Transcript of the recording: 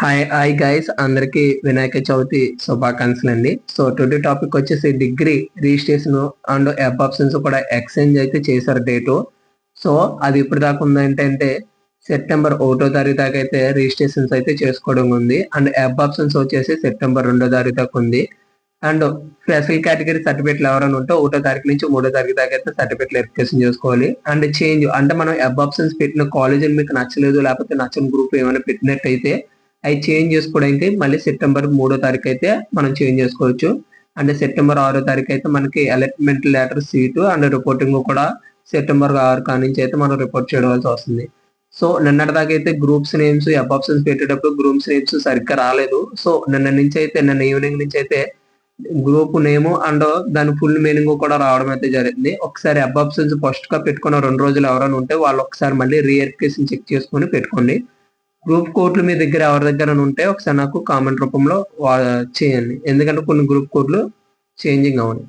Hi hi guys, అందరికి వినాయక చవితి శుభాకాంక్షలు అండి. సో టుడే టాపిక్ వచ్చేసి degree registration and app options కూడా ఎక్స్చేంజ్ అయితే చేశారు డేటు. సో అది ఇప్పుడు దాకా ఉందంటే సెప్టెంబర్ 1వ తారీఖు దాకా అయితే రిజిస్ట్రేషన్స్ అయితే చేసుకోవడం ఉంది. అండ్ యాప్ ఆప్షన్స్ వచ్చేసి సెప్టెంబర్ 2వ తారీఖు దాకా ఉంది. అండ్ స్పెషల్ కేటగిరీ సర్టిఫికేట్లు ఎవరైనా ఉంటే 1వ తారీఖు నుంచి 3వ తారీఖు దాకా అయితే సర్టిఫికేట్ వెరిఫికేషన్ చేసుకోవాలి. అండ్ చేంజ్ అంటే మనం యాప్ ఆప్షన్స్ పెట్టిన కాలేజీలు మీకు నచ్చలేదు, లేకపోతే నచ్చని గ్రూప్ ఏమైనా పెట్టినట్టయితే అవి చేంజ్ చేసుకోవడానికి మళ్ళీ సెప్టెంబర్ 3వ తారీఖు అయితే మనం చేంజ్ చేసుకోవచ్చు. అంటే సెప్టెంబర్ 6వ తారీఖు అయితే మనకి allotment letter seat and reporting కూడా సెప్టెంబర్ 6 కాడి నుంచి అయితే మనం రిపోర్ట్ చేయవలసి వస్తుంది. సో నిన్నటి దాకా అయితే గ్రూప్స్ నేమ్స్ వెబ్ ఆప్షన్స్ పెట్టేటప్పుడు గ్రూప్స్ నేమ్స్ సరిగ్గా రాలేదు. సో నిన్న ఈవినింగ్ నుంచి అయితే గ్రూప్ నేమ్ అండ్ దాని ఫుల్ మీనింగ్ కూడా రావడం అయితే జరిగింది. ఒకసారి వెబ్ ఆప్షన్స్ ఫస్ట్ గా పెట్టుకున్న 2 రోజులు ఎవరైనా ఉంటే వాళ్ళు ఒకసారి మళ్ళీ రీఎరిఫికేషన్ చెక్ చేసుకొని పెట్టుకోండి. గ్రూప్ కోడ్లు మీ దగ్గర ఎవరి దగ్గర ఉంటే ఒకసారి నాకు కామెంట్ రూపంలో చేయండి, ఎందుకంటే కొన్ని గ్రూప్ కోడ్లు చేంజింగ్ అవును.